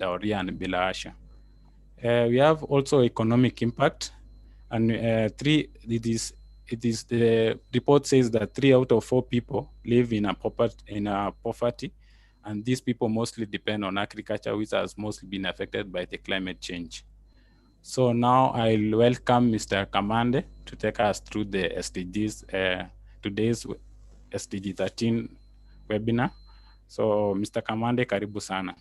Dauria and Bilasha. We have also economic impact, and it is the report says that 3 out of 4 people live in a poverty, and these people mostly depend on agriculture, which has mostly been affected by the climate change. So now I'll welcome Mr. Kamande to take us through the SDGs, today's SDG 13 webinar. So Mr. Kamande, karibu sana.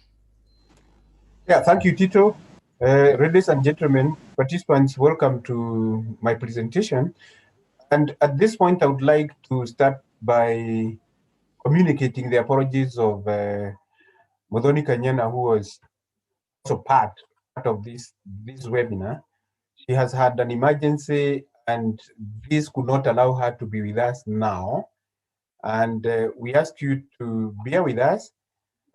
Yeah, thank you, Tito. Ladies and gentlemen, participants, welcome to my presentation. And at this point, I would like to start by communicating the apologies of Modoni Kanyana, who was also part of this webinar. She has had an emergency, and this could not allow her to be with us now. And we ask you to bear with us,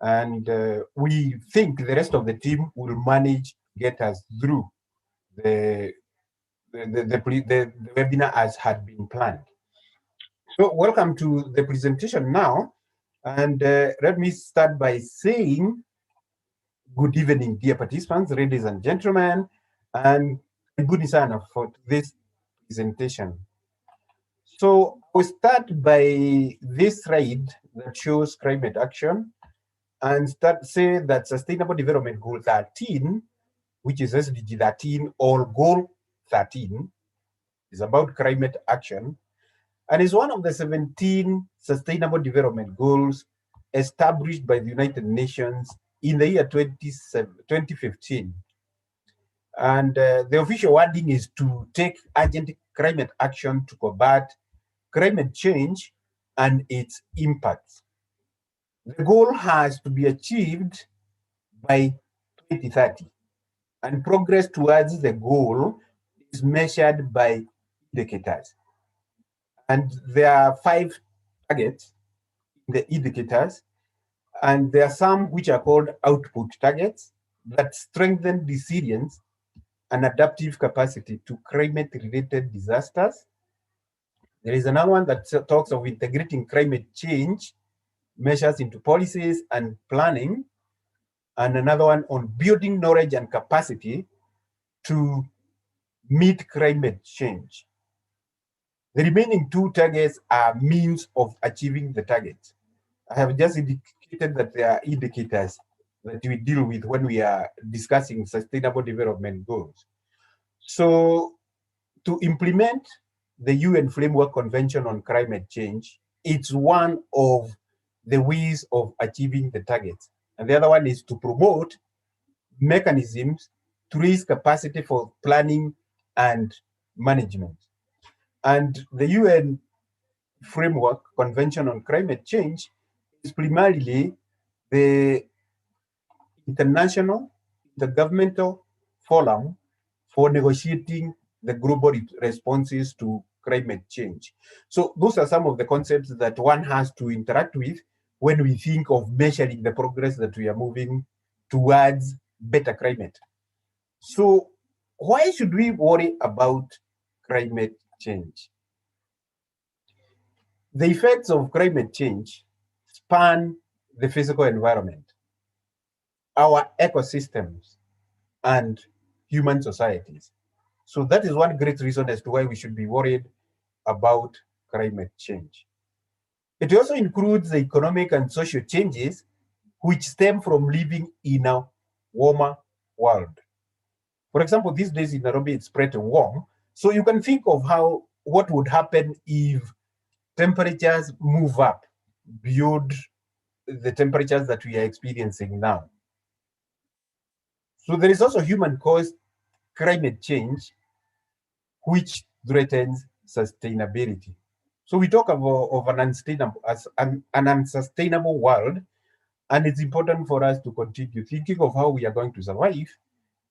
and we think the rest of the team will manage to get us through the webinar as had been planned. So welcome to the presentation now, and let me start by saying good evening, dear participants, ladies and gentlemen, and good sana for this presentation. So we start by this slide that shows climate action, and say that Sustainable Development Goal 13, which is SDG 13 or Goal 13, is about climate action, and is one of the 17 Sustainable Development Goals established by the United Nations in the year 2015. And the official wording is to take urgent climate action to combat climate change and its impacts. The goal has to be achieved by 2030, and progress towards the goal is measured by indicators. And there are 5 targets in the indicators, and there are some which are called output targets that strengthen resilience and adaptive capacity to climate-related disasters. There is another one that talks of integrating climate change measures into policies and planning, and another one on building knowledge and capacity to meet climate change. The remaining 2 targets are means of achieving the targets. I have just indicated that there are indicators that we deal with when we are discussing sustainable development goals. So to implement the UN Framework Convention on Climate Change, it's one of the ways of achieving the targets. And the other one is to promote mechanisms to raise capacity for planning and management. And the UN Framework Convention on Climate Change is primarily the international, intergovernmental forum for negotiating the global responses to climate change. So those are some of the concepts that one has to interact with when we think of measuring the progress that we are moving towards better climate. So why should we worry about climate change? The effects of climate change span the physical environment, our ecosystems, and human societies. So that is one great reason as to why we should be worried about climate change. It also includes the economic and social changes which stem from living in a warmer world. For example, these days in Nairobi, it's pretty warm. So you can think of what would happen if temperatures move up beyond the temperatures that we are experiencing now. So there is also human-caused climate change, which threatens sustainability. So we talk of an unsustainable world, and it's important for us to continue thinking of how we are going to survive,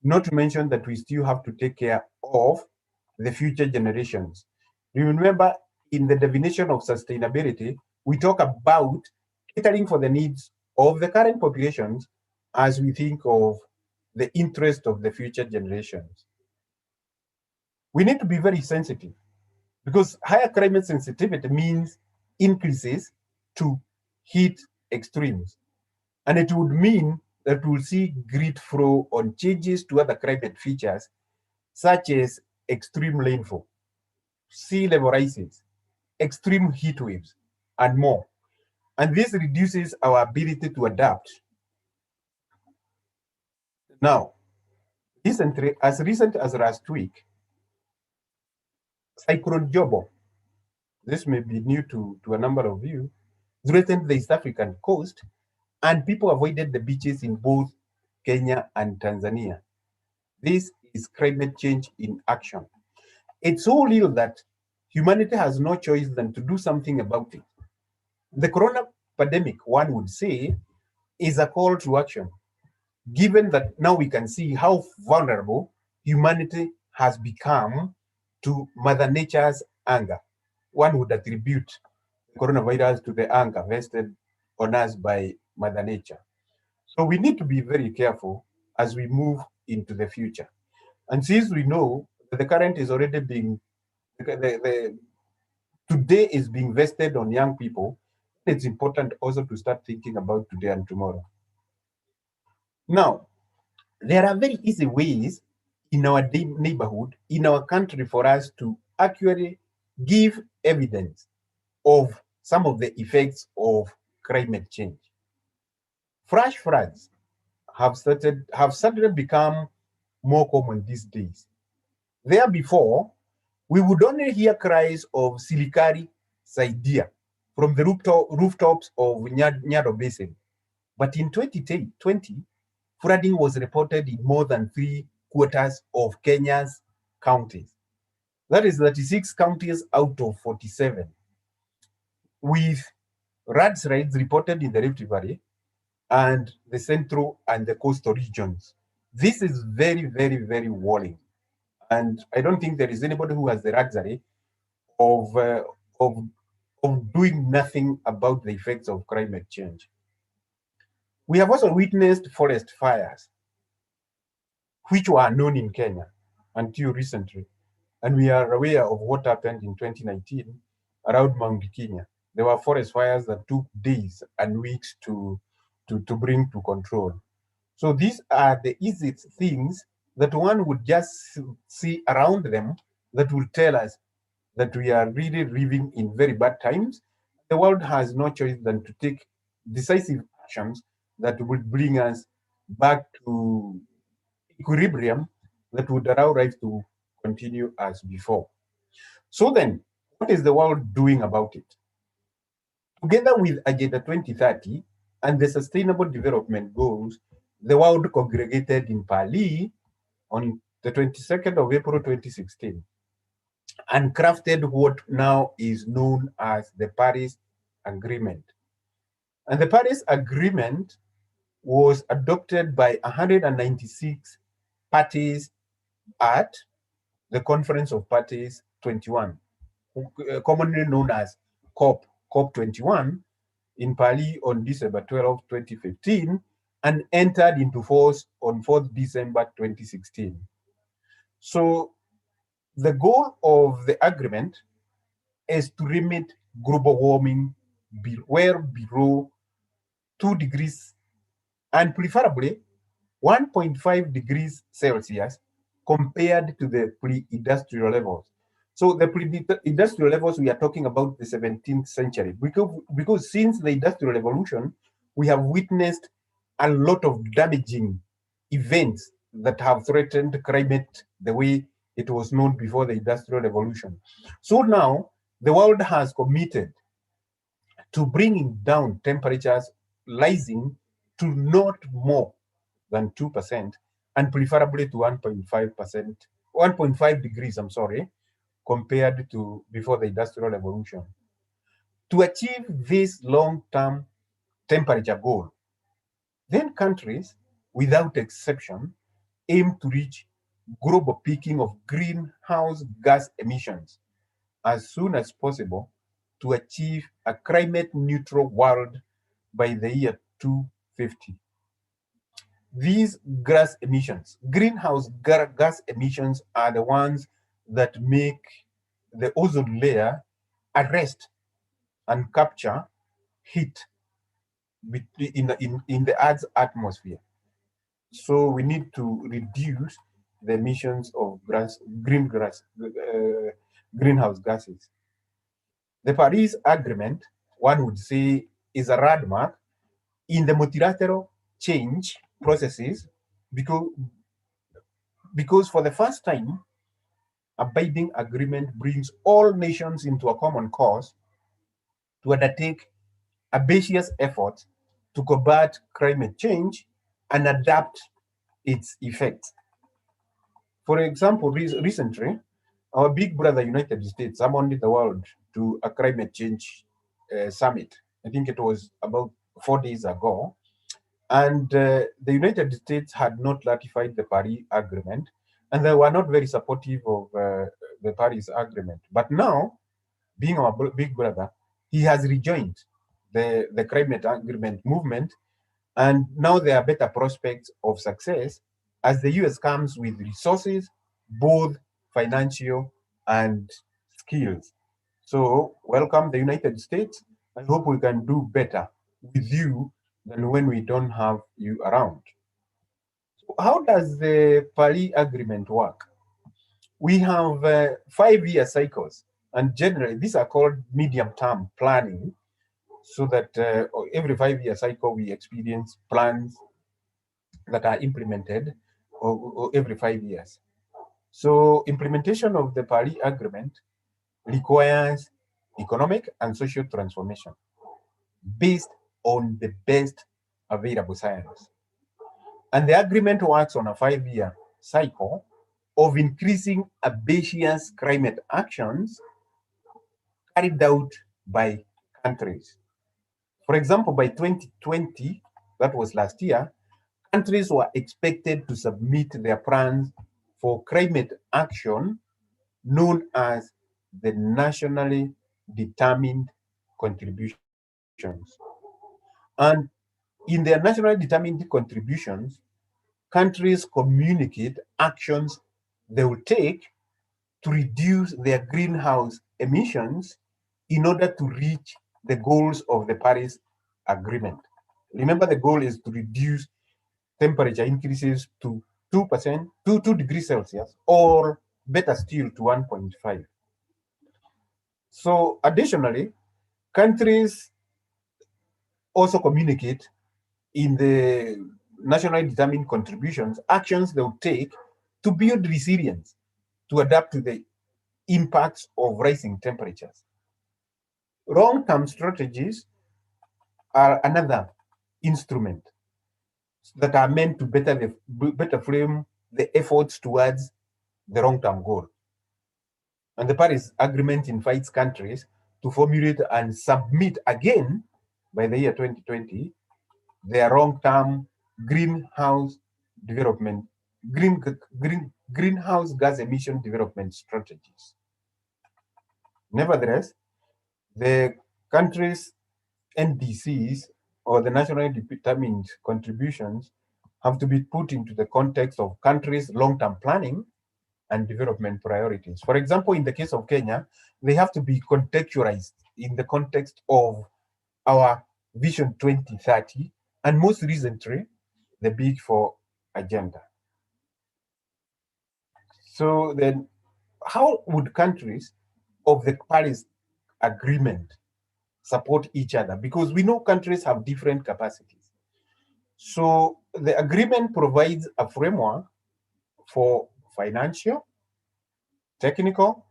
not to mention that we still have to take care of the future generations. You remember, in the definition of sustainability, we talk about catering for the needs of the current populations as we think of the interest of the future generations. We need to be very sensitive, because higher climate sensitivity means increases to heat extremes. And it would mean that will see grid flow on changes to other climate features, such as extreme rainfall, sea level rises, extreme heat waves, and more. And this reduces our ability to adapt. Now, recently, as recent as last week, Cyclone Jobo, this may be new to a number of you, threatened the East African coast, and people avoided the beaches in both Kenya and Tanzania. This is climate change in action. It's so real that humanity has no choice than to do something about it. The corona pandemic, one would say, is a call to action, given that now we can see how vulnerable humanity has become to Mother Nature's anger. One would attribute the coronavirus to the anger vested on us by Mother Nature. So we need to be very careful as we move into the future. And since we know that the current is already being, today is being vested on young people, it's important also to start thinking about today and tomorrow. Now, there are very easy ways in our neighborhood, in our country, for us to accurately give evidence of some of the effects of climate change. Flash floods have suddenly become more common these days. There before, we would only hear cries of Silikari Saidia from the rooftops of Nyado Basin. But in 2020, flooding was reported in more than 3/4 of Kenya's counties. That is 36 counties out of 47, with landslides reported in the Rift Valley and the central and the coastal regions. This is very, very, very worrying. And I don't think there is anybody who has the luxury of, uh, of, of doing nothing about the effects of climate change. We have also witnessed forest fires, which were known in Kenya until recently. And we are aware of what happened in 2019 around Mount Kenya. There were forest fires that took days and weeks to bring to control. So these are the easy things that one would just see around them that will tell us that we are really living in very bad times. The world has no choice than to take decisive actions that will bring us back to equilibrium that would allow life to continue as before. So then, what is the world doing about it? Together with Agenda 2030 and the Sustainable Development Goals, the world congregated in Paris on the 22nd of April 2016 and crafted what now is known as the Paris Agreement. And the Paris Agreement was adopted by 196 parties at the Conference of Parties 21, commonly known as COP21, in Paris on December 12, 2015, and entered into force on 4th December 2016. So the goal of the agreement is to limit global warming well below 2 degrees and preferably 1.5 degrees Celsius compared to the pre-industrial levels. So the pre-industrial levels, we are talking about the 17th century, because since the Industrial Revolution, we have witnessed a lot of damaging events that have threatened climate the way it was known before the Industrial Revolution. So now the world has committed to bringing down temperatures rising to not more than 2%, and preferably to 1.5%, 1.5 degrees, compared to before the Industrial Revolution. To achieve this long-term temperature goal, then countries, without exception, aim to reach global peaking of greenhouse gas emissions as soon as possible to achieve a climate neutral world by the year 2050. These greenhouse gas emissions, are the ones that make the ozone layer arrest and capture heat in the Earth's atmosphere. So we need to reduce the emissions of greenhouse gases. The Paris Agreement, one would say, is a landmark in the multilateral change processes because for the first time, a binding agreement brings all nations into a common cause to undertake ambitious efforts to combat climate change and adapt its effects. For example, recently, our big brother United States summoned the world to a climate change summit. I think it was about 4 days ago. And the United States had not ratified the Paris Agreement, and they were not very supportive of the Paris Agreement. But now, being our big brother, he has rejoined the climate agreement movement, and now there are better prospects of success as the US comes with resources, both financial and skills. So, welcome the United States. I hope we can do better with you than when we don't have you around. So how does the Paris Agreement work? We have 5-year cycles, and generally these are called medium-term planning, so that every 5-year cycle we experience plans that are implemented every 5 years. So implementation of the Paris Agreement requires economic and social transformation based on the best available science. And the agreement works on a 5-year cycle of increasing ambitious climate actions carried out by countries. For example, by 2020, that was last year, countries were expected to submit their plans for climate action known as the nationally determined contributions. And in their nationally determined contributions, countries communicate actions they will take to reduce their greenhouse emissions in order to reach the goals of the Paris Agreement. Remember, the goal is to reduce temperature increases to 2%, 2 degrees Celsius, or better still to 1.5. So additionally, countries also communicate in the nationally determined contributions actions they will take to build resilience to adapt to the impacts of rising temperatures. Long-term strategies are another instrument that are meant to better frame the efforts towards the long-term goal. And the Paris Agreement invites countries to formulate and submit again by the year 2020 their long-term greenhouse development, greenhouse gas emission development strategies. Nevertheless, the countries' NDCs, or the nationally determined contributions, have to be put into the context of countries' long-term planning and development priorities. For example, in the case of Kenya, they have to be contextualized in the context of our Vision 2030, and most recently, the Big Four agenda. So then, how would countries of the Paris Agreement support each other? Because we know countries have different capacities. So the agreement provides a framework for financial, technical,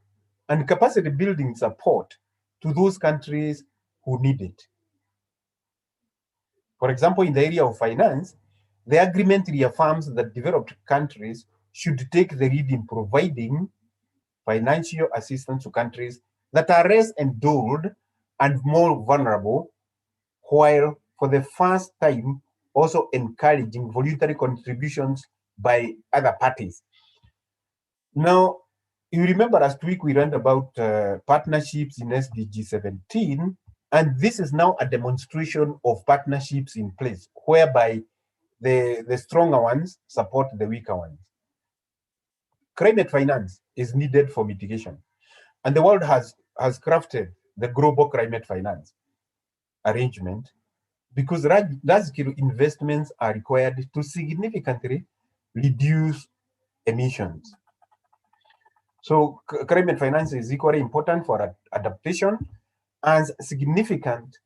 and capacity building support to those countries who need it. For example, in the area of finance, the agreement reaffirms that developed countries should take the lead in providing financial assistance to countries that are less endowed and more vulnerable, while for the first time also encouraging voluntary contributions by other parties. Now, you remember last week we learned about partnerships in SDG 17, and this is now a demonstration of partnerships in place, whereby the stronger ones support the weaker ones. Climate finance is needed for mitigation, and the world has crafted the global climate finance arrangement because large-scale investments are required to significantly reduce emissions. So climate finance is equally important for adaptation, as significant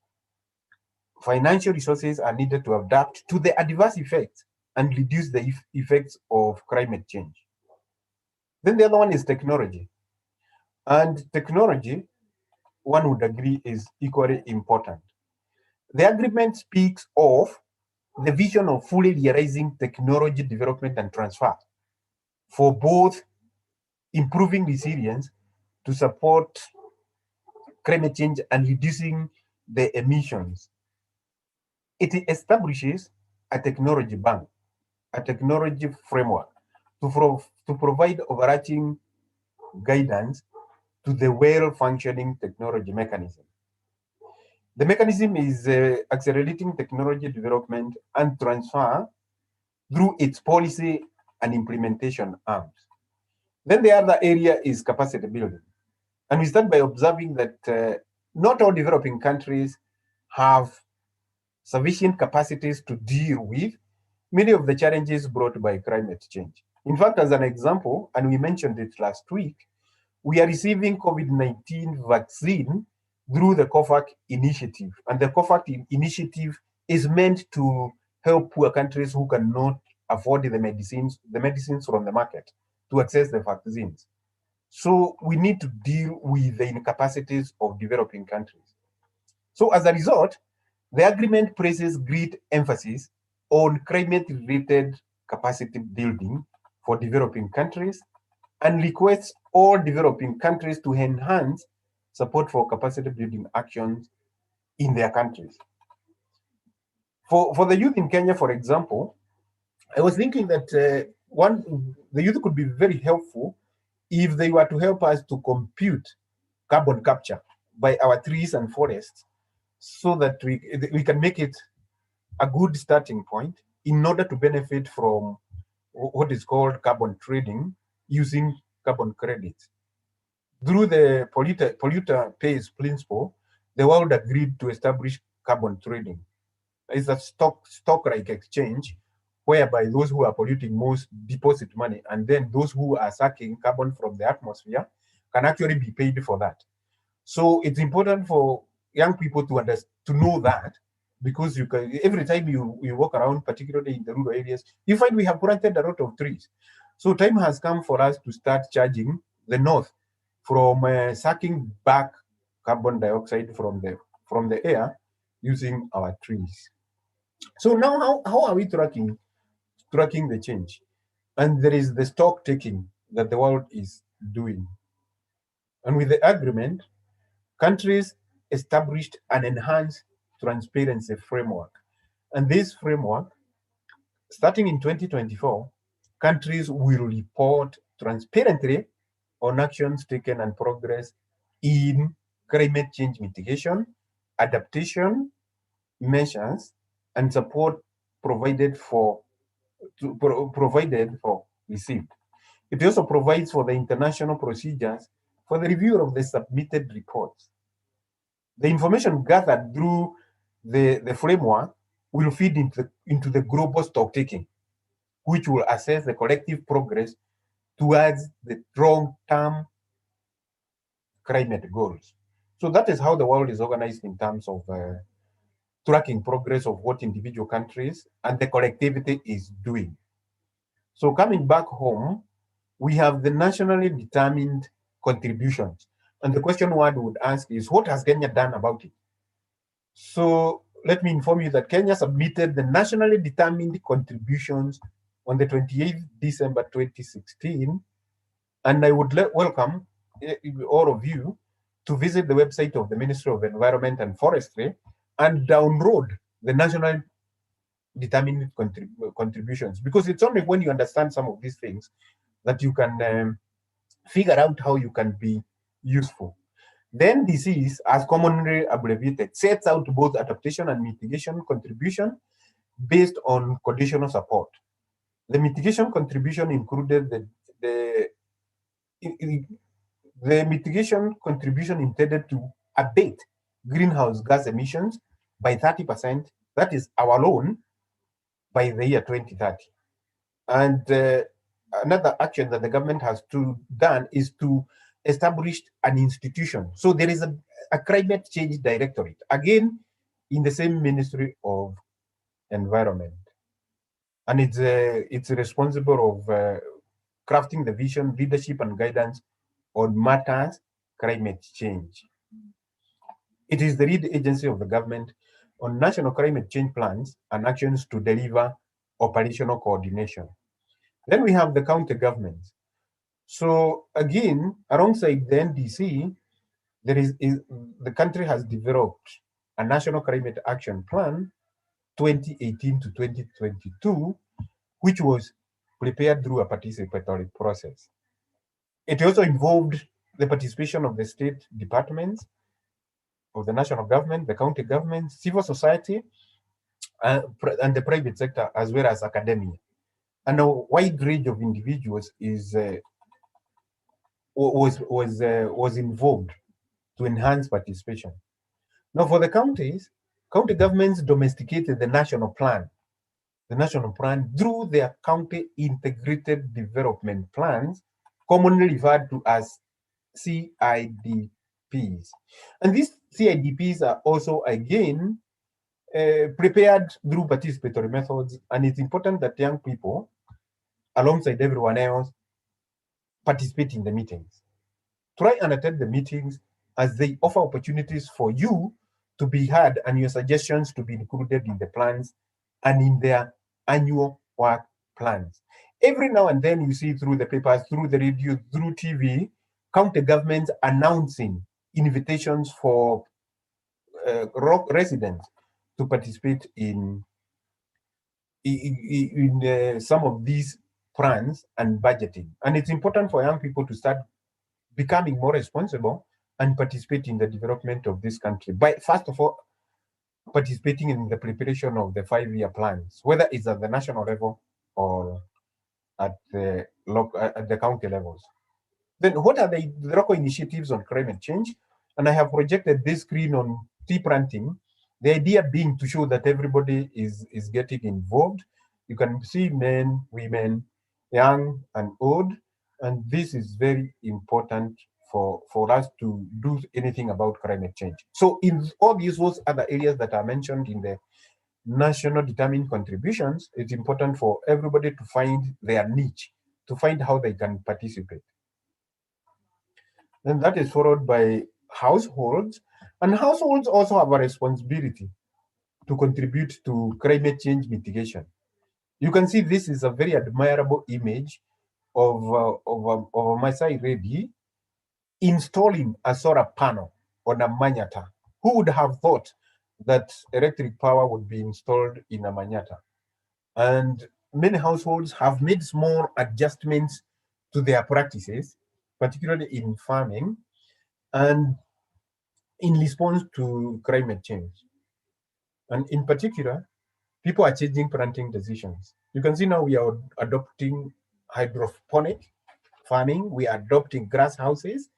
financial resources are needed to adapt to the adverse effects and reduce the effects of climate change. Then the other one is technology. And technology, one would agree, is equally important. The agreement speaks of the vision of fully realizing technology development and transfer for both improving resilience to support climate change and reducing the emissions. It establishes a technology bank, a technology framework to provide overarching guidance to the well-functioning technology mechanism. The mechanism is accelerating technology development and transfer through its policy and implementation arms. Then the other area is capacity building. And we start by observing that not all developing countries have sufficient capacities to deal with many of the challenges brought by climate change. In fact, as an example, and we mentioned it last week, we are receiving COVID-19 vaccine through the COVAX initiative. And the COVAX initiative is meant to help poor countries who cannot afford the medicines from the market to access the vaccines. So we need to deal with the incapacities of developing countries. So as a result, the agreement places great emphasis on climate-related capacity building for developing countries and requests all developing countries to enhance support for capacity building actions in their countries. For the youth in Kenya, for example, I was thinking that the youth could be very helpful if they were to help us to compute carbon capture by our trees and forests so that we can make it a good starting point in order to benefit from what is called carbon trading using carbon credits. Through the polluter pays principle, the world agreed to establish carbon trading. It's a stock-like exchange whereby those who are polluting most deposit money, and then those who are sucking carbon from the atmosphere can actually be paid for that. So it's important for young people to know that, because you can, every time you walk around, particularly in the rural areas, you find we have planted a lot of trees. So time has come for us to start charging the north from sucking back carbon dioxide from the air using our trees. So now how are we tracking the change? And there is the stock taking that the world is doing. And with the agreement, countries established an enhanced transparency framework. And this framework, starting in 2024, countries will report transparently on actions taken and progress in climate change mitigation, adaptation measures, and support provided for received. It also provides for the international procedures for the review of the submitted reports. The information gathered through the framework will feed into the global stock taking, which will assess the collective progress towards the long-term climate goals. So that is how the world is organized in terms of tracking progress of what individual countries and the collectivity is doing. So coming back home, we have the nationally determined contributions. And the question one would ask is, what has Kenya done about it? So let me inform you that Kenya submitted the nationally determined contributions on the 28th December 2016. And I would welcome all of you to visit the website of the Ministry of Environment and Forestry and download the national determined contributions, because it's only when you understand some of these things that you can figure out how you can be useful. Then disease, as commonly abbreviated, sets out both adaptation and mitigation contribution based on conditional support. The mitigation contribution included the mitigation contribution intended to abate greenhouse gas emissions by 30%, That is our loan by the year 2030. And another action that the government has done is to establish an institution. So there is a climate change directorate, again, in the same Ministry of Environment. And it's responsible of crafting the vision, leadership, and guidance on matters climate change. It is the lead agency of the government on national climate change plans and actions to deliver operational coordination. Then we have the county governments. So again, alongside the NDC, the country has developed a national climate action plan 2018 to 2022, which was prepared through a participatory process. It also involved the participation of the state departments, of the national government, the county government, civil society, and the private sector, as well as academia. And a wide range of individuals was involved to enhance participation. Now, for the counties, county governments domesticated the national plan through their county integrated development plans, commonly referred to as CIDPs. And these CIDPs are also, again, prepared through participatory methods. And it's important that young people, alongside everyone else, participate in the meetings. Try and attend the meetings, as they offer opportunities for you to be heard and your suggestions to be included in the plans and in their annual work plans. Every now and then you see through the papers, through the radio, through TV, county governments announcing invitations for residents to participate in some of these plans and budgeting. And it's important for young people to start becoming more responsible and participate in the development of this country by, first of all, participating in the preparation of the 5-year plans, whether it's at the national level or at the county levels. Then what are the local initiatives on climate change? And I have projected this screen on tree planting, the idea being to show that everybody is getting involved. You can see men, women, young and old, and this is very important for us to do anything about climate change. So in all these other areas that are mentioned in the national determined contributions, it's important for everybody to find their niche, to find how they can participate. Then that is followed by households, and households also have a responsibility to contribute to climate change mitigation. You can see this is a very admirable image of a Maasai lady installing a solar panel on a manyata. Who would have thought that electric power would be installed in a manyata? And many households have made small adjustments to their practices, particularly in farming, and in response to climate change. And in particular, people are changing planting decisions. You can see now we are adopting hydroponic farming, we are adopting grass houses.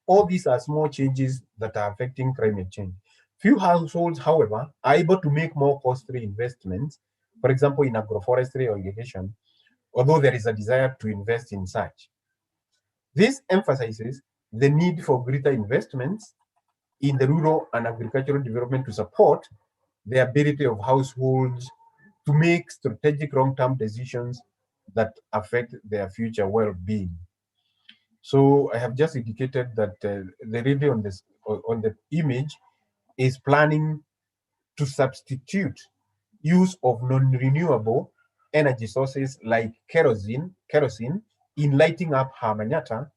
All these are small changes that are affecting climate change. Few households, however, are able to make more costly investments, for example, in agroforestry or irrigation, although there is a desire to invest in such. This emphasizes the need for greater investments in the rural and agricultural development to support the ability of households to make strategic long-term decisions that affect their future well-being. So I have just indicated that the lady on the image is planning to substitute use of non-renewable energy sources like kerosene in lighting up her manyata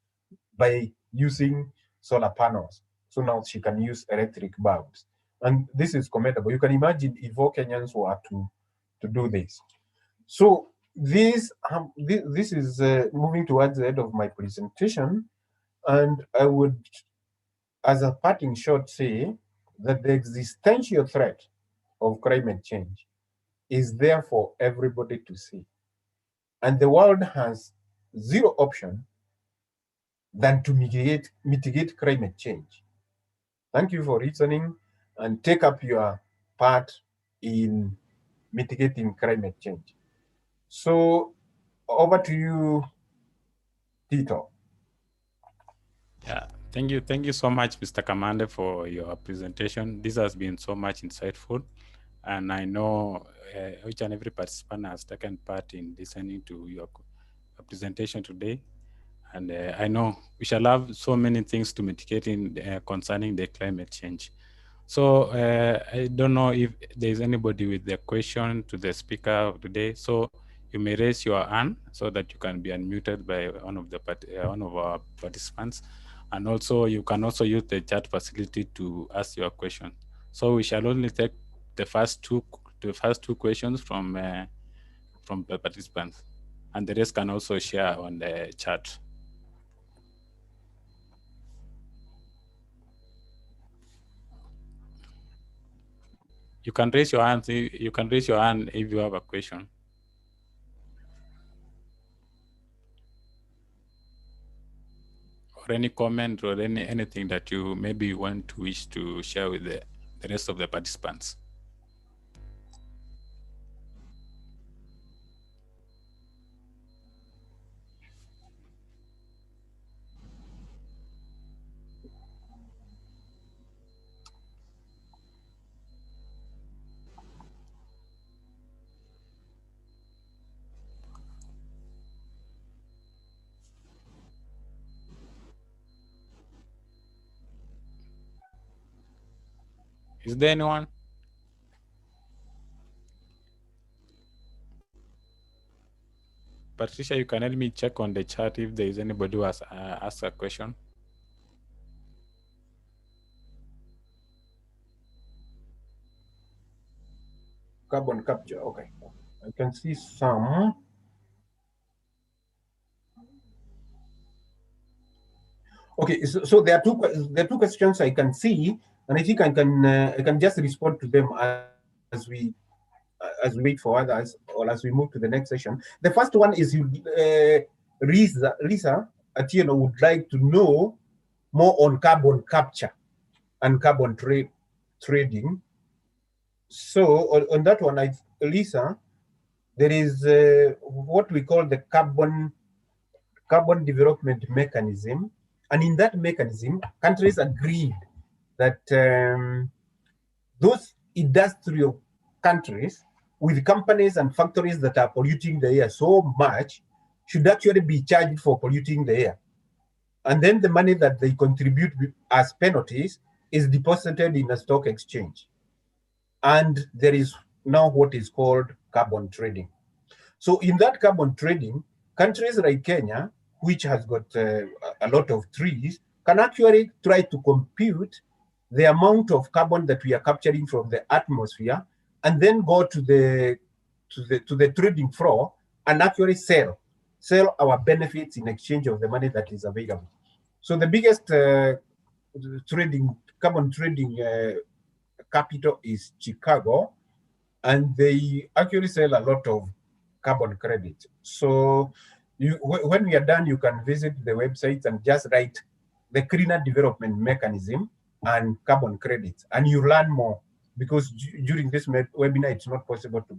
by using solar panels. So now she can use electric bulbs. And this is commendable. You can imagine if all Kenyans were to do this. So this is moving towards the end of my presentation. And I would, as a parting shot, say that the existential threat of climate change is there for everybody to see. And the world has zero option than to mitigate climate change. Thank you for listening, and take up your part in mitigating climate change. So over to you, Tito. Yeah, thank you so much, Mr. Kamande, for your presentation. This has been so much insightful, and I know each and every participant has taken part in listening to your presentation today. And I know we shall have so many things to mitigate in concerning the climate change. So I don't know if there's anybody with a question to the speaker of today. So you may raise your hand so that you can be unmuted by one of our participants. And also you can also use the chat facility to ask your question. So we shall only take the first two questions from the participants, and the rest can also share on the chat. You can raise your hand. You can raise your hand if you have a question. Or any comment or anything that you maybe want to wish to share with the rest of the participants. Is there anyone? Patricia, you can help me check on the chat if there is anybody who has asked a question. Carbon capture. Okay, I can see some. Okay, so there are two questions I can see, and I think I can just respond to them as we wait for others or as we move to the next session. The first one is Lisa Atieno would like to know more on carbon capture and carbon trading. So on that one, Lisa, there is what we call the carbon development mechanism, and in that mechanism, countries agreed that those industrial countries with companies and factories that are polluting the air so much should actually be charged for polluting the air. And then the money that they contribute as penalties is deposited in a stock exchange. And there is now what is called carbon trading. So in that carbon trading, countries like Kenya, which has got a lot of trees, can actually try to compute the amount of carbon that we are capturing from the atmosphere, and then go to the trading floor and actually sell our benefits in exchange of the money that is available. So the biggest carbon trading capital is Chicago, and they actually sell a lot of carbon credit. So when we are done, you can visit the website and just write the cleaner development mechanism and carbon credits, and you learn more, because during this webinar, it's not possible to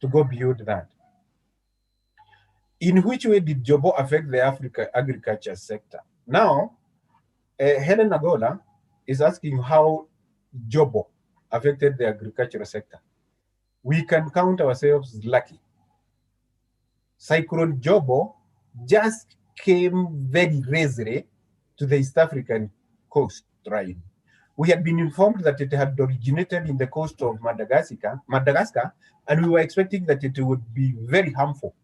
go beyond that. In which way did Jobo affect the Africa agriculture sector? Now, Helen Agola is asking how Jobo affected the agricultural sector. We can count ourselves lucky. Cyclone Jobo just came very recently to the East African coast line. We had been informed that it had originated in the coast of Madagascar, and we were expecting that it would be very harmful,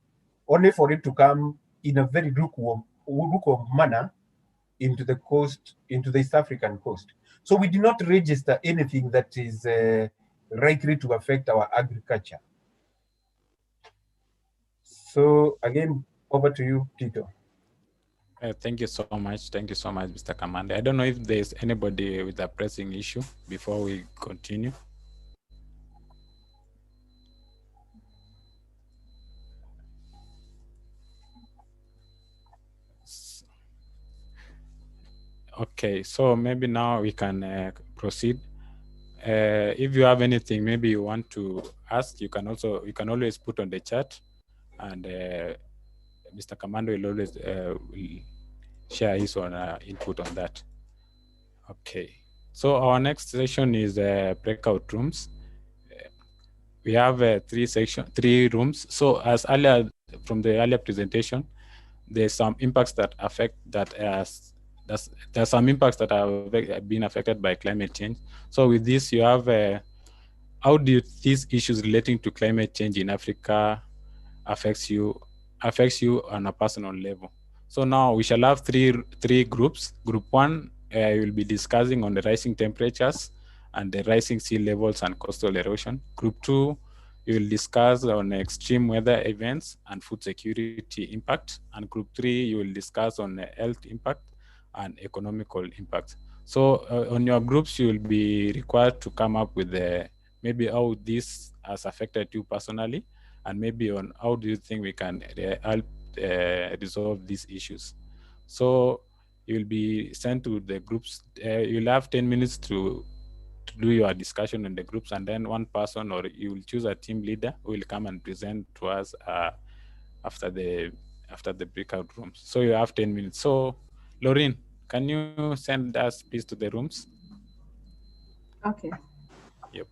only for it to come in a very lukewarm manner into the coast, into the East African coast. So we did not register anything that is likely to affect our agriculture. So again, over to you, Tito. Thank you so much. Thank you so much, Mr. Kamande. I don't know if there's anybody with a pressing issue before we continue. Okay, so maybe now we can proceed. If you have anything maybe you want to ask, you can always put on the chat, and Mr. Commando will always will share his own input on that. Okay, so our next session is breakout rooms. We have three rooms. So as earlier from the earlier presentation, there's some impacts that affect there's some impacts that have been affected by climate change. So with this, you have how do these issues relating to climate change in Africa affects you on a personal level. So now we shall have three groups. Group one will be discussing on the rising temperatures and the rising sea levels and coastal erosion. Group two, we will discuss on extreme weather events and food security impact. And group three, you will discuss on health impact and economical impact. So on your groups, you will be required to come up with maybe how this has affected you personally, and maybe on how do you think we can help resolve these issues. So you'll be sent to the groups. You'll have 10 minutes to do your discussion in the groups, and then one person, or you will choose a team leader who will come and present to us after the breakout rooms. So you have 10 minutes. So Laureen, can you send us please to the rooms? Okay. Yep.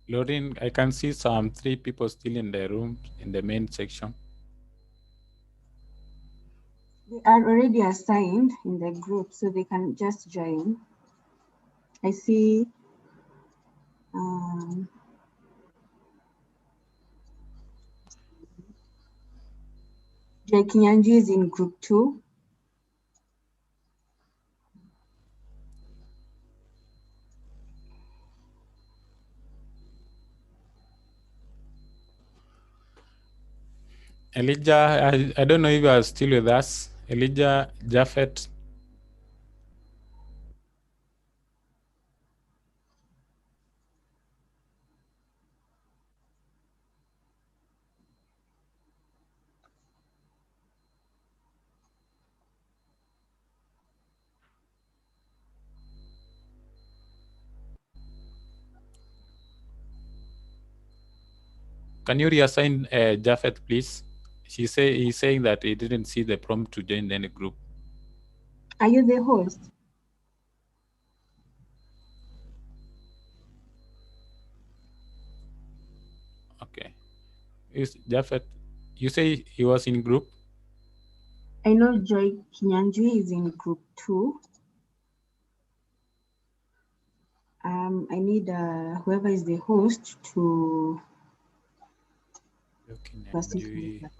Laureen, I can see some 3 people still in the room in the main section. They are already assigned in the group, so they can just join. I see Jay Kinyanji is in group 2. Elijah, I don't know if you are still with us. Elijah, Japhet. Can you reassign Japhet, please? He's saying that he didn't see the prompt to join any group. Are you the host? Okay. Is Japhet, you say he was in group? I know Joy Kinyanjui is in group 2. I need whoever is the host to assist with that.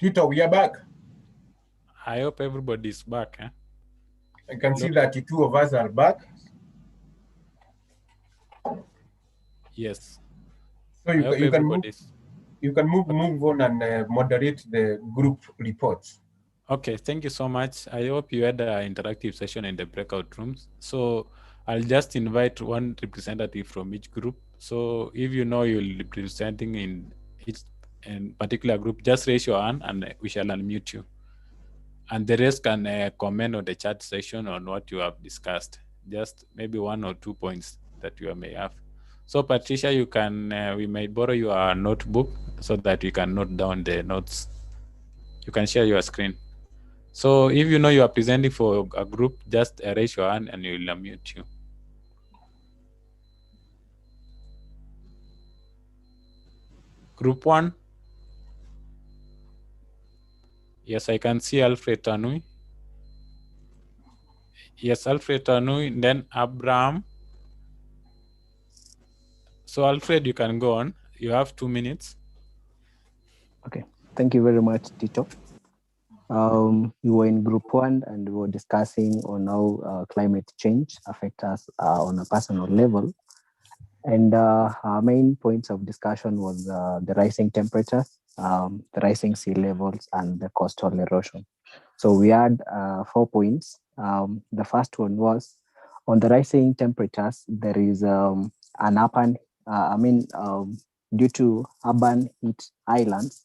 Tito, we are back. I hope everybody's back. Eh? I can see that the two of us are back. Yes. So you can move on and moderate the group reports. Okay, thank you so much. I hope you had an interactive session in the breakout rooms. So I'll just invite one representative from each group. So if you know you'll be presenting in each particular group, just raise your hand and we shall unmute you. And the rest can comment on the chat section on what you have discussed. Just maybe 1 or 2 points that you may have. So Patricia, you can, we may borrow your notebook so that you can note down the notes. You can share your screen. So if you know you are presenting for a group, just raise your hand and we will unmute you. Group 1. Yes, I can see Alfred Tanui. Yes, Alfred Tanui, then Abraham. So Alfred, you can go on. You have 2 minutes. Okay, thank you very much, Tito. We were in group 1 and we were discussing on how climate change affects us on a personal level. And our main points of discussion was the rising temperatures, the rising sea levels, and the coastal erosion. So we had 4 points. The first one was on the rising temperatures, there is an urban, due to urban heat islands,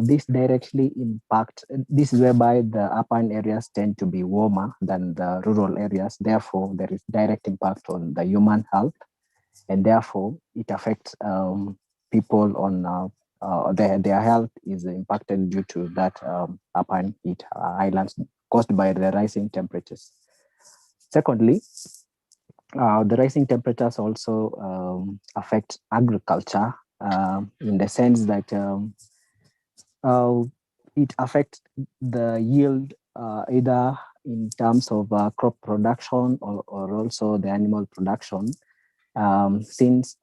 this directly impact, this is whereby the urban areas tend to be warmer than the rural areas. Therefore, there is direct impact on the human health, and therefore it affects people on their health is impacted due to that urban heat islands caused by the rising temperatures. Secondly, the rising temperatures also affect agriculture in the sense that it affects the yield either in terms of crop production or also the animal production, since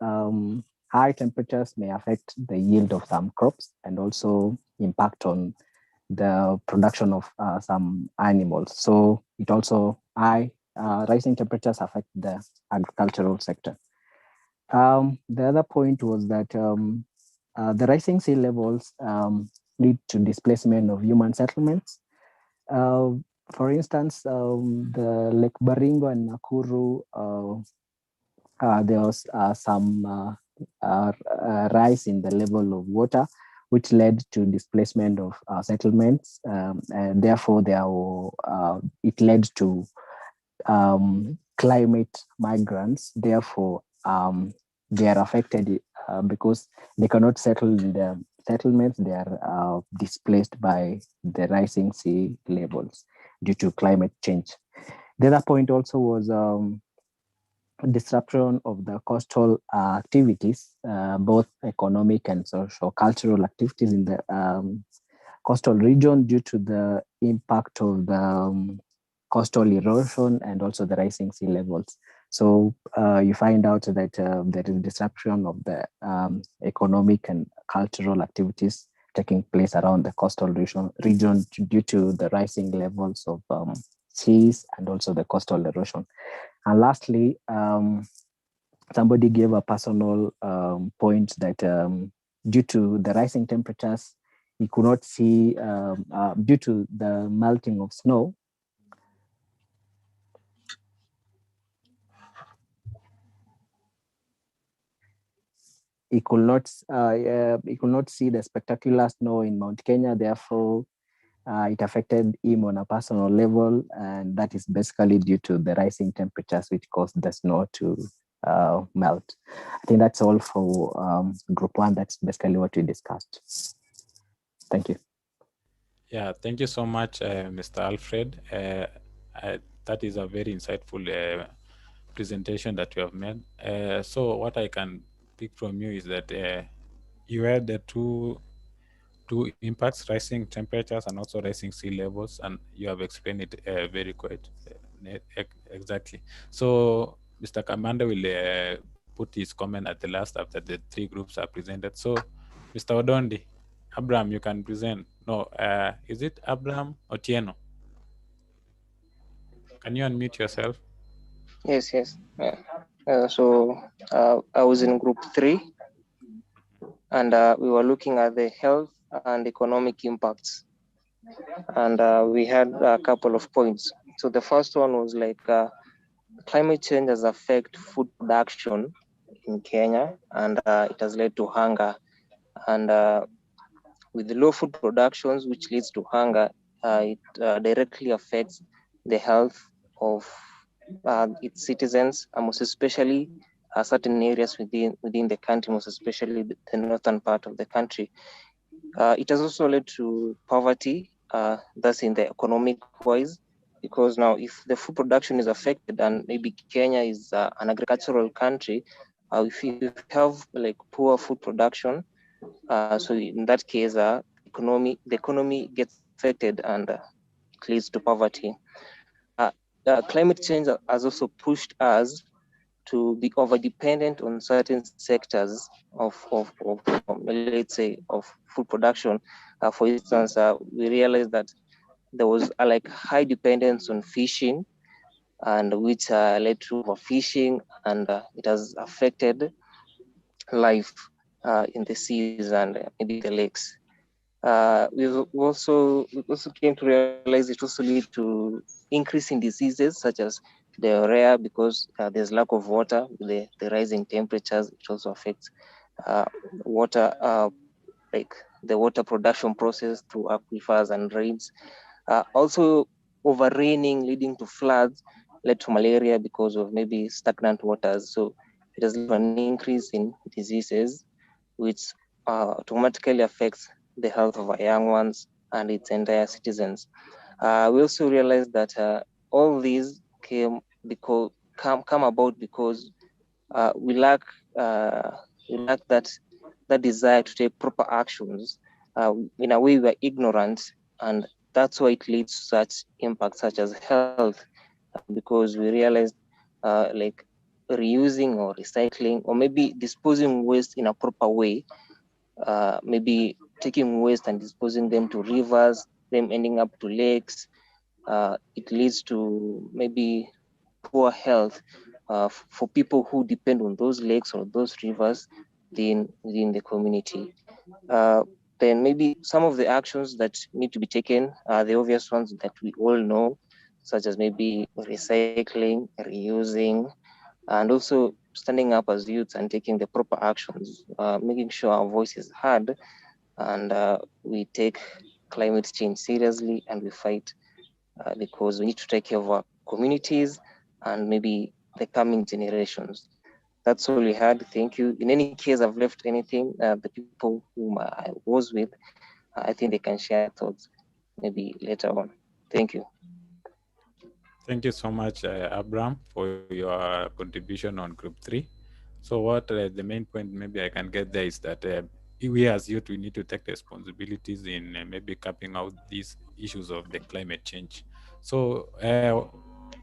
high temperatures may affect the yield of some crops and also impact on the production of some animals. So it also rising temperatures affect the agricultural sector. The other point was that the rising sea levels lead to displacement of human settlements. For instance, the Lake Baringo and Nakuru, there was some rise in the level of water, which led to displacement of settlements. And therefore, it led to climate migrants. Therefore, they are affected because they cannot settle in the settlements. They are displaced by the rising sea levels due to climate change. The other point also was disruption of the coastal activities, both economic and social cultural activities in the coastal region due to the impact of the coastal erosion and also the rising sea levels. So you find out that there is disruption of the economic and cultural activities taking place around the coastal region due to the rising levels of seas and also the coastal erosion. And lastly, somebody gave a personal point that due to the rising temperatures, he could not see, due to the melting of snow, he could not see the spectacular snow in Mount Kenya. Therefore, it affected him on a personal level, and that is basically due to the rising temperatures which caused the snow to melt. I think that's all for group 1. That's basically what we discussed. Thank you. Yeah, thank you so much, Mr. Alfred. That is a very insightful presentation that you have made. So what I can pick from you is that you had the two impacts: rising temperatures and also rising sea levels, and you have explained it very quite exactly. So Mr. Kamanda will put his comment at the last after the 3 groups are presented. So Mr. Odondi, Abraham, you can present. No, is it Abraham Otieno? Can you unmute yourself? Yes, yes. Yeah. I was in group 3, and we were looking at the health and economic impacts. And we had a couple of points. So the first one was like climate change has affected food production in Kenya, and it has led to hunger. And with the low food productions, which leads to hunger, it directly affects the health of its citizens, most especially certain areas within the country, most especially the northern part of the country. It has also led to poverty, thus in the economic wise, because now if the food production is affected and maybe Kenya is an agricultural country, if you have like poor food production, so in that case, the economy gets affected and it leads to poverty. Climate change has also pushed us to be over dependent on certain sectors of let's say of food production. For instance, we realized that there was like high dependence on fishing, and which led to overfishing, and it has affected life in the seas and maybe the lakes. We also came to realize it also lead to increase in diseases such as diarrhea, because there's lack of water. The rising temperatures, it also affects water, like the water production process through aquifers and rains. Also, over raining leading to floods led to malaria because of maybe stagnant waters. So it has led to an increase in diseases, which automatically affects the health of our young ones and its entire citizens. We also realized that all these come about because we lack that desire to take proper actions. In a way, we are ignorant, and that's why it leads to such impacts such as health, because we realized like reusing or recycling or maybe disposing waste in a proper way, maybe taking waste and disposing them to rivers, them ending up to lakes, it leads to maybe poor health for people who depend on those lakes or those rivers within the community. Then maybe some of the actions that need to be taken are the obvious ones that we all know, such as maybe recycling, reusing, and also standing up as youths and taking the proper actions, making sure our voice is heard, and we take climate change seriously and we fight because we need to take care of our communities and maybe the coming generations. That's all we had. Thank you. In any case, I've left anything, the people whom I was with, I think they can share thoughts maybe later on. Thank you. Thank you so much, Abraham, for your contribution on Group 3. So what the main point maybe I can get there is that we as youth, we need to take responsibilities in maybe capping out these issues of the climate change. So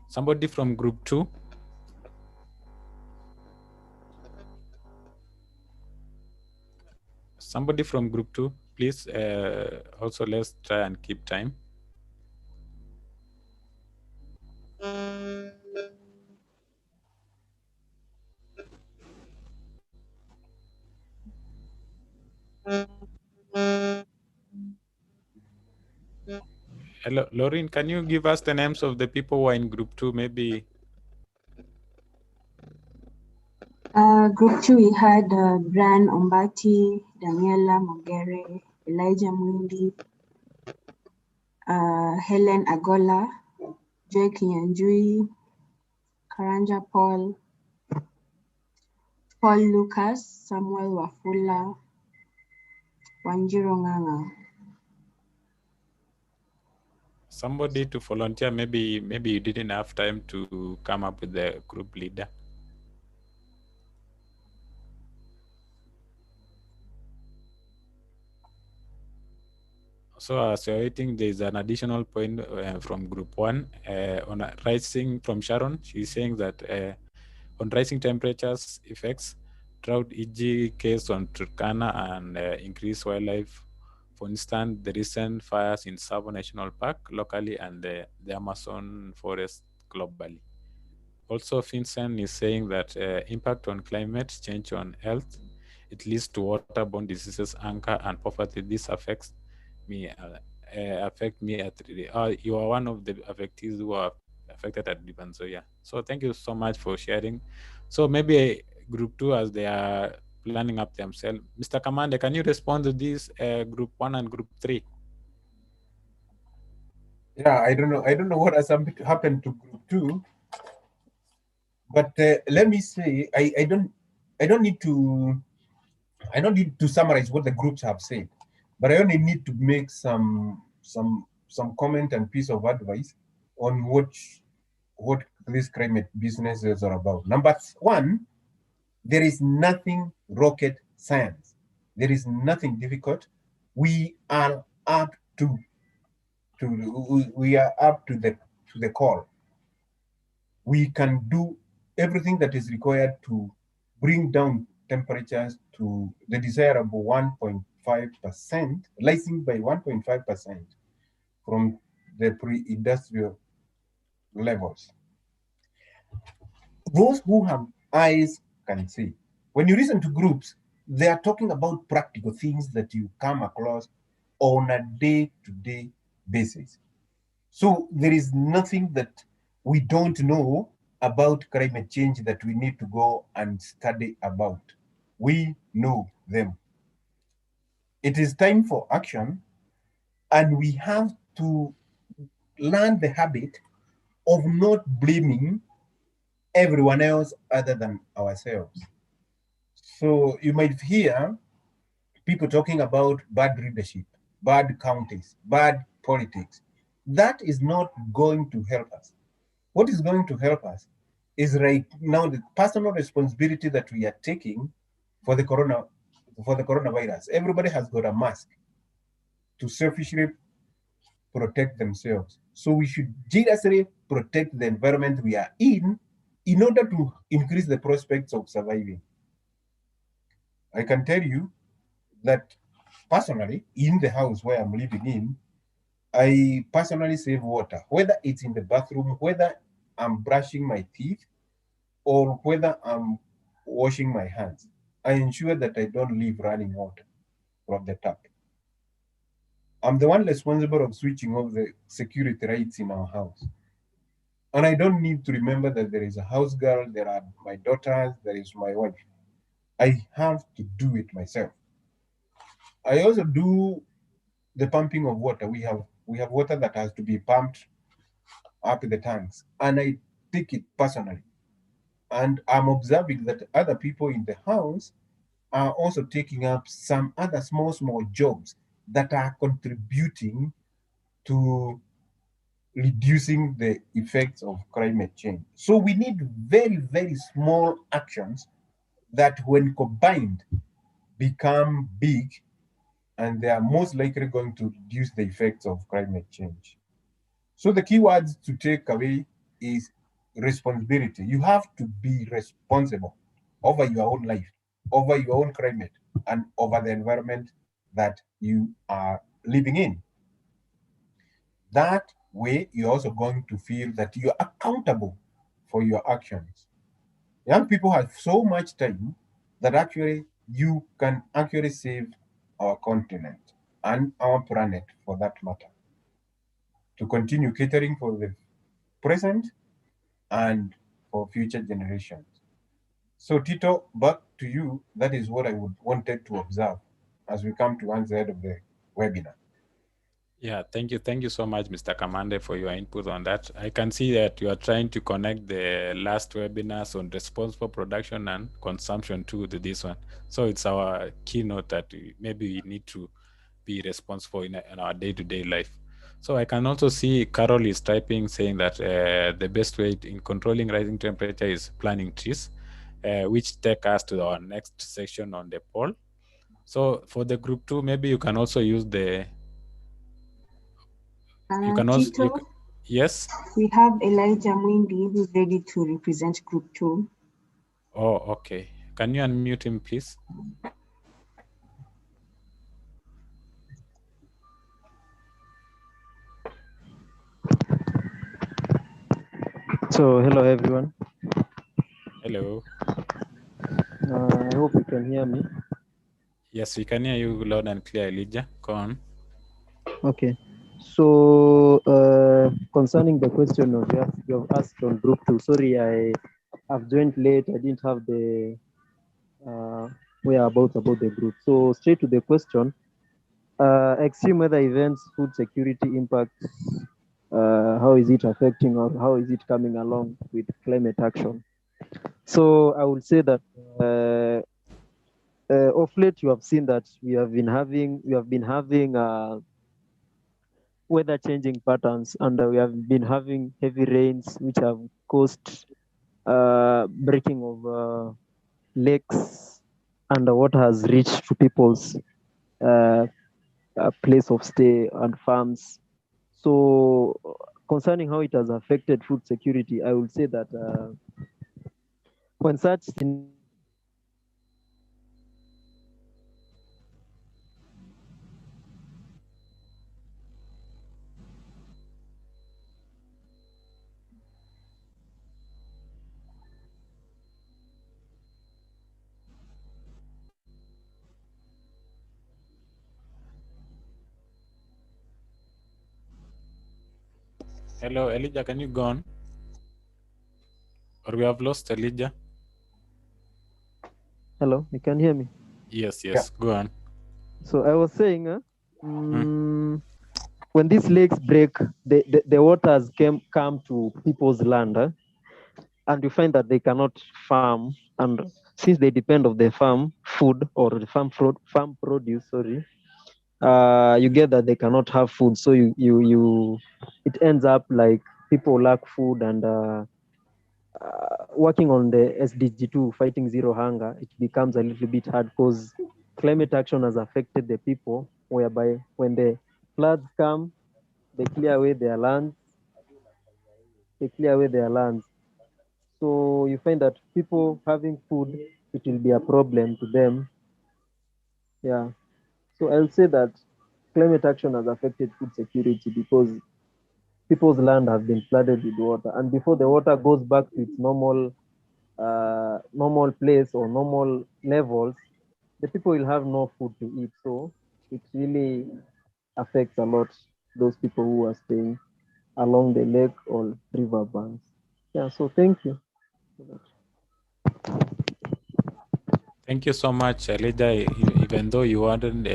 somebody from Group 2? Somebody from Group 2, please. Also, let's try and keep time. Hello, Lauren, can you give us the names of the people who are in Group 2, maybe? Group 2, we had Brian Ombati, Daniela Mogere, Elijah Mwindi, Helen Agola, Joy Kinyanjui, Karanja Paul, Paul Lucas, Samuel Wafula, Wanjiro Nganga. Somebody to volunteer, maybe you didn't have time to come up with the group leader. So as you're waiting, there's an additional point from Group 1 on rising from Sharon. She's saying that on rising temperatures effects, drought, e.g. case on Turkana, and increased wildlife For instance, the recent fires in Tsavo National Park locally and the Amazon forest globally. Also, Vincent is saying that impact on climate change on health, it leads to waterborne diseases, hunger, and poverty. This affects me. Affect me at you are one of the affectees who are affected at Libanzoya. So thank you so much for sharing. So maybe group 2, as they are planning up themselves. Mr. Commander, can you respond to this group 1 and group 3? Yeah, I don't know what has happened to group 2, but let me say I don't need to summarize what the groups have said, but I only need to make some comment and piece of advice on what this climate businesses are about. Number one, there is nothing rocket science. There is nothing difficult. We are up to the call. We can do everything that is required to bring down temperatures to the desirable 1.5%, rising by 1.5% from the pre-industrial levels. Those who have eyes can see. When you listen to groups, they are talking about practical things that you come across on a day-to-day basis. So there is nothing that we don't know about climate change that we need to go and study about. We know them. It is time for action, and we have to learn the habit of not blaming everyone else other than ourselves. So you might hear people talking about bad leadership, bad counties, bad politics. That is not going to help us. What is going to help us is right now the personal responsibility that we are taking for the coronavirus. Everybody has got a mask to selfishly protect themselves. So we should jealously protect the environment we are in order to increase the prospects of surviving. I can tell you that personally, in the house where I'm living in, I personally save water, whether it's in the bathroom, whether I'm brushing my teeth, or whether I'm washing my hands. I ensure that I don't leave running water from the tap. I'm the one responsible of switching off the security lights in our house. And I don't need to remember that there is a house girl, there are my daughters, there is my wife. I have to do it myself. I also do the pumping of water. We have water that has to be pumped up the tanks, and I take it personally. And I'm observing that other people in the house are also taking up some other small jobs that are contributing to reducing the effects of climate change. So we need very small actions that when combined become big, and they are most likely going to reduce the effects of climate change. So the key words to take away is responsibility. You have to be responsible over your own life, over your own climate, and over the environment that you are living in. That way, you're also going to feel that you're accountable for your actions. Young people have so much time that actually you can actually save our continent and our planet for that matter, to continue catering for the present and for future generations. So Tito, back to you. That is what I would wanted to observe as we come to one side of the webinar. Yeah, thank you so much, Mr. Commander, for your input on that. I can see that you are trying to connect the last webinars on responsible production and consumption to this one. So it's our keynote that maybe we need to be responsible in our day-to-day life. So I can also see Carol is typing saying that the best way in controlling rising temperature is planting trees, which take us to our next section on the poll. So for the group 2, maybe you can also use the you can also Tito, yes. We have Elijah Mwindi who's ready to represent group 2. Oh, okay. Can you unmute him, please? So, hello everyone. Hello. I hope you can hear me. Yes, we can hear you loud and clear, Elijah. Go on. Okay. So, concerning the question of you have asked on group 2, sorry, I have joined late. I didn't have the whereabouts about the group. So, straight to the question. Extreme weather events, food security impacts, how is it affecting or how is it coming along with climate action? So I would say that of late you have seen that we have been having weather changing patterns, and we have been having heavy rains which have caused breaking of lakes, and the water has reached to people's place of stay and farms. So concerning how it has affected food security, I would say that when such Hello, Elijah, can you go on? Or we have lost Elijah? Hello, you can hear me? Yes, go on. So I was saying, when these lakes break, the waters come to people's land, and you find that they cannot farm, and since they depend of the farm food or the farm produce, you get that they cannot have food. So it ends up like people lack food, and working on the SDG 2, fighting zero hunger, it becomes a little bit hard because climate action has affected the people, whereby when the floods come, they clear away their lands. So you find that people having food, it will be a problem to them. Yeah. So I'll say that climate action has affected food security because people's land has been flooded with water, and before the water goes back to its normal place or normal levels, the people will have no food to eat. So it really affects a lot those people who are staying along the lake or river banks. Yeah, so thank you. Thank you so much, Elijah. Even though you hadn't,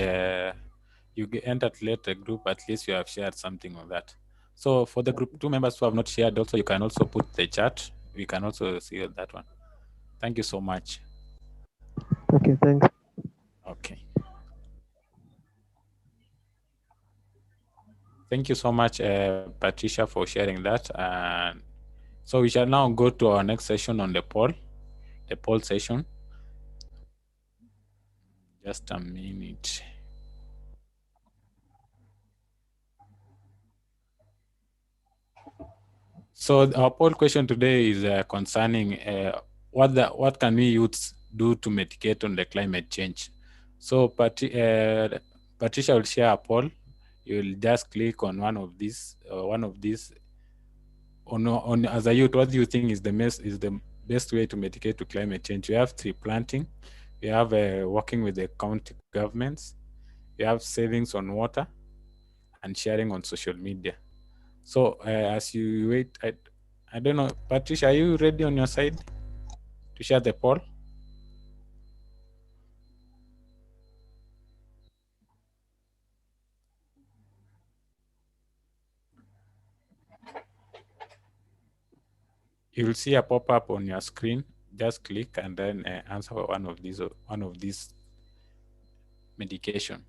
you entered late the group, at least you have shared something of that. So for the group 2 members who have not shared, also you can also put the chat. We can also see that one. Thank you so much. Okay, thanks. Okay. Thank you so much, Patricia, for sharing that. And so we shall now go to our next session on the poll session. Just a minute. So our poll question today is concerning what can we youths do to mitigate on the climate change. So Patricia will share a poll. You'll just click on one of these. On as a youth, what do you think is the best way to mitigate to climate change? We have tree planting. We have working with the county governments. We have savings on water and sharing on social media. So as you wait, I don't know, Patricia, are you ready on your side to share the poll? You will see a pop-up on your screen. Just click and then answer one of these medication.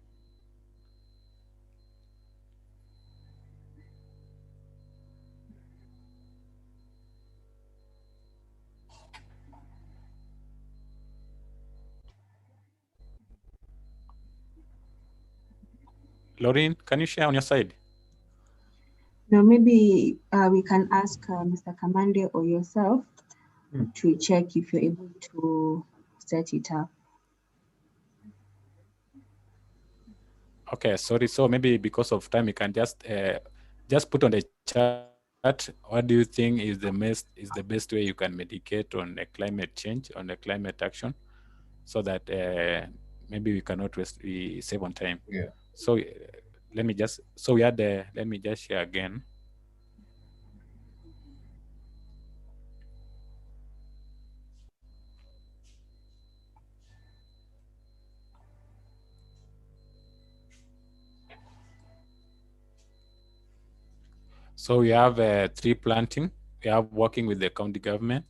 Lauren, can you share on your side? No, maybe we can ask Mr. Kamande or yourself to check if you're able to set it up. Okay, sorry. So maybe because of time, you can just put on the chat what do you think is the best way you can mitigate on the climate change, on the climate action, so that maybe we cannot we save on time. Yeah. So let me just let me just share again. So we have tree planting, we have working with the county government,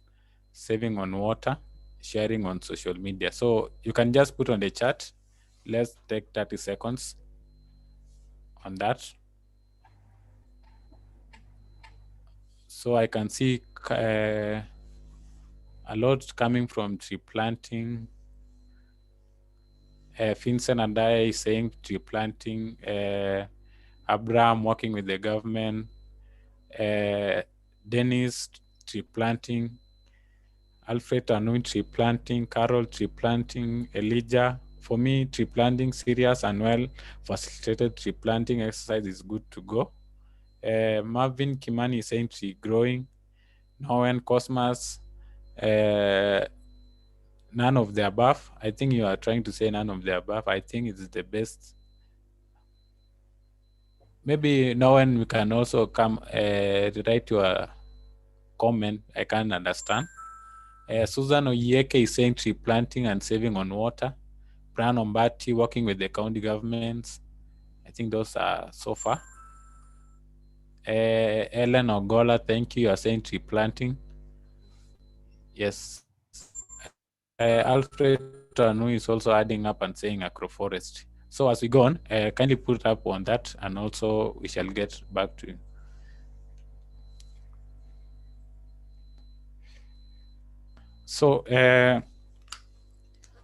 saving on water, sharing on social media. So you can just put on the chat. Let's take 30 seconds on that. So I can see a lot coming from tree planting. Vincent and I saying tree planting. Abraham working with the government. Dennis tree planting. Alfred Anui tree planting. Carol tree planting. Elijah. For me, tree planting serious and well facilitated tree planting exercise is good to go. Marvin Kimani is saying tree growing. Noen Cosmas, none of the above. I think you are trying to say none of the above. I think it's the best. Maybe Noen, we can also come write your comment. I can understand. Susan Oyeke is saying tree planting and saving on water. Brian Ombati working with the county governments. I think those are so far. Ellen Ogola, thank you. You are saying tree planting. Yes. Alfred Tanu is also adding up and saying agroforestry. So as we go on, kindly put up on that, and also we shall get back to you. So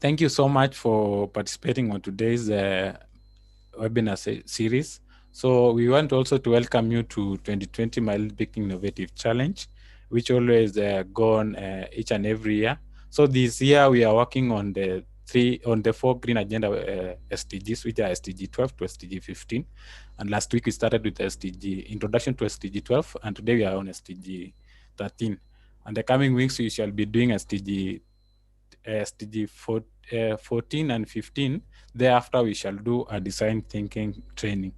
thank you so much for participating on today's webinar series. So we want also to welcome you to 2020 Mile Big Innovative Challenge, which always go on each and every year. So this year we are working on the four green agenda SDGs, which are SDG 12 to SDG 15. And last week we started with SDG introduction to SDG 12, and today we are on SDG 13. And the coming weeks we shall be doing SDG 14 and 15. Thereafter, we shall do a design thinking training.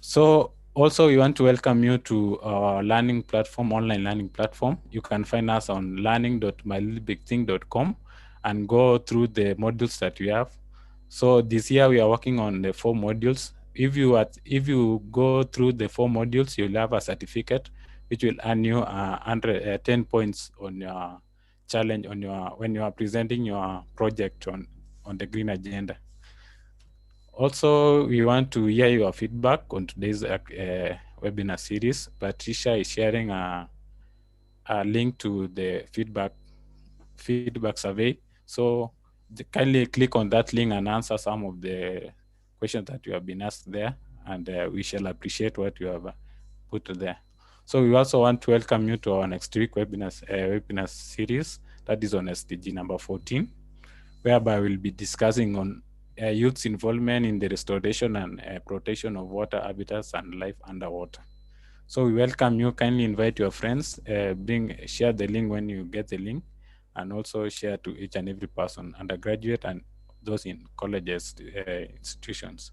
So also we want to welcome you to our learning platform, online learning platform. You can find us on learning.mylittlebigthing.com and go through the modules that we have. So this year we are working on the 4 modules. If you go through the 4 modules, you'll have a certificate which will earn you 10 points on your challenge when you are presenting your project on the green agenda. Also, we want to hear your feedback on today's webinar series. Patricia is sharing a link to the feedback survey. So kindly click on that link and answer some of the questions that you have been asked there, and we shall appreciate what you have put there. So we also want to welcome you to our next week webinar series that is on SDG number 14, whereby we'll be discussing on youth's involvement in the restoration and protection of water habitats and life underwater. So we welcome you. Kindly invite your friends. Share the link when you get the link, and also share to each and every person, undergraduate and those in colleges, institutions.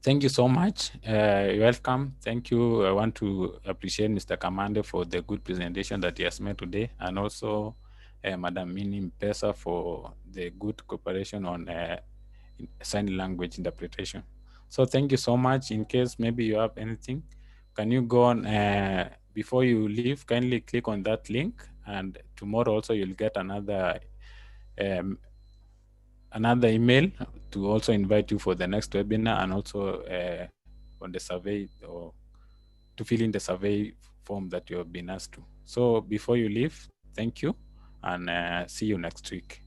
Thank you so much. You're welcome. Thank you. I want to appreciate Mr. Kamande for the good presentation that he has made today, and also Madam Mini Mpesa for the good cooperation on sign language interpretation. So thank you so much. In case maybe you have anything, can you go on, before you leave, kindly click on that link, and tomorrow also you'll get another email to also invite you for the next webinar, and also on the survey, or to fill in the survey form that you have been asked to. So before you leave, thank you, and see you next week.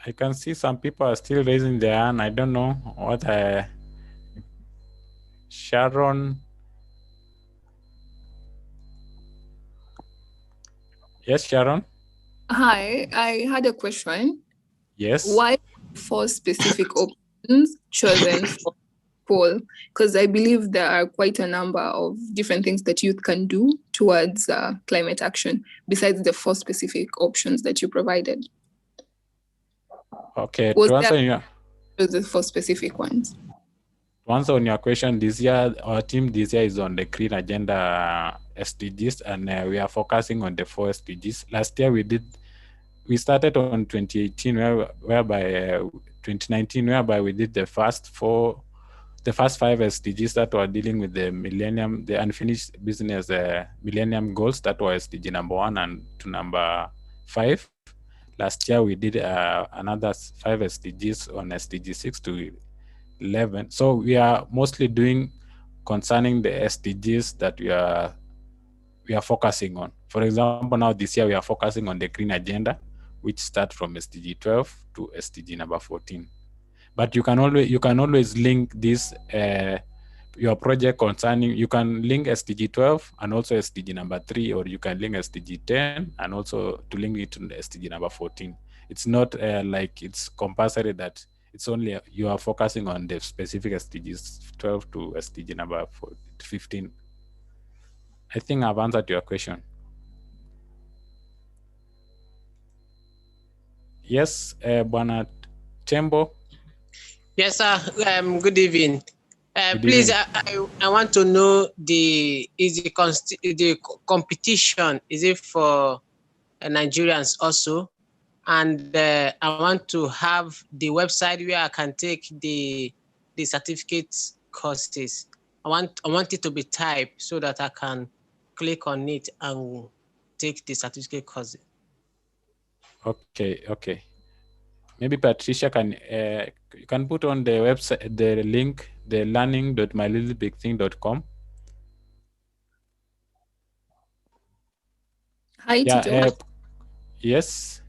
I can see some people are still raising their hand. I don't know what Sharon. Yes, Sharon. Hi, I had a question. Yes. Why 4 specific options chosen for poll? Because I believe there are quite a number of different things that youth can do towards climate action besides the 4 specific options that you provided. Okay. Was To answer there your the 4 specific ones? To answer on your question, this year our team this year is on the green agenda SDGs, and we are focusing on the 4 SDGs. Last year we started on 2018, whereby 2019, whereby we did the first 5 SDGs that were dealing with the unfinished business millennium goals, that were SDG number 1 and to number 5. Last year we did another 5 SDGs on SDG 6 to 11. So we are mostly doing concerning the SDGs that we are focusing on. For example, now this year we are focusing on the green agenda, which start from SDG 12 to SDG number 14. But you can always link this your project concerning. You can link SDG 12 and also SDG number 3, or you can link SDG 10 and also to link it to the SDG number 14. It's not like it's compulsory that it's only you are focusing on the specific SDGs 12 to SDG number 15. I think I've answered your question. Yes, Bwana Tembo. Yes, sir. Good evening. Good Please, evening. I want to know the competition. Is it for Nigerians also? And I want to have the website where I can take the certificate courses. I want it to be typed so that I can click on it and take the certificate courses. Okay. Maybe Patricia can you can put on the website the link, the learning.mylittlebigthing.com. Hi, Tito. Yes.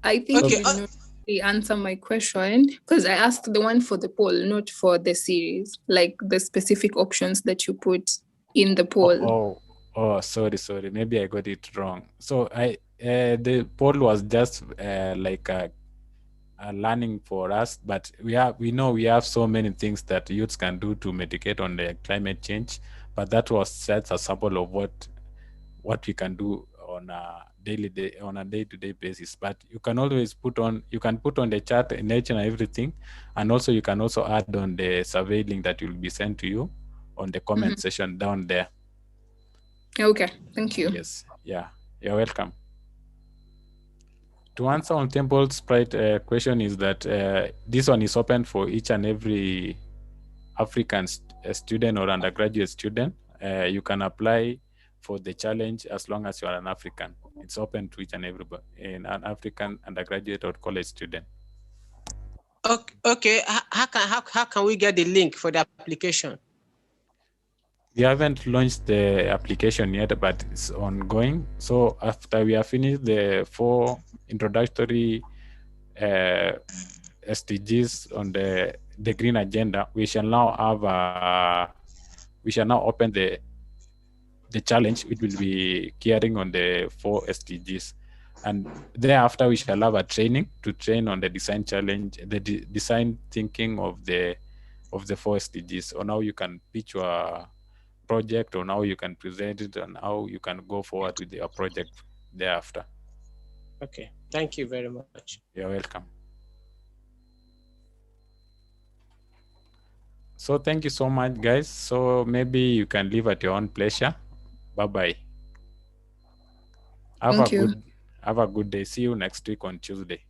I think Okay. you know the answer my question, because I asked the one for the poll, not for the series, like the specific options that you put in the poll. Sorry. Maybe I got it wrong. So the poll was just like a learning for us, but we know we have so many things that youths can do to mitigate on the climate change, but that was set a sample of what we can do on a day-to-day basis. But you can always put on the chart in nature and everything, and also you can also add on the survey link that will be sent to you on the comment section down there. Okay, thank you. Yes, yeah, you're welcome. To answer on Temple's question is that this one is open for each and every African student or undergraduate student. You can apply for the challenge as long as you are an African. It's open to each and everybody, an African undergraduate or college student. Okay. How can we get the link for the application? We haven't launched the application yet, but it's ongoing. So after we have finished the 4 introductory SDGs on the green agenda, we shall now open the challenge. It will be gearing on the 4 SDGs, and thereafter we shall have a training to train on the design challenge, the design thinking of the 4 SDGs, on how you can pitch your project, on how you can present it, and how you can go forward with your project thereafter. Okay, thank you very much. You're welcome. So thank you so much, guys. So maybe you can leave at your own pleasure. Bye-bye. Have a good day. See you next week on Tuesday.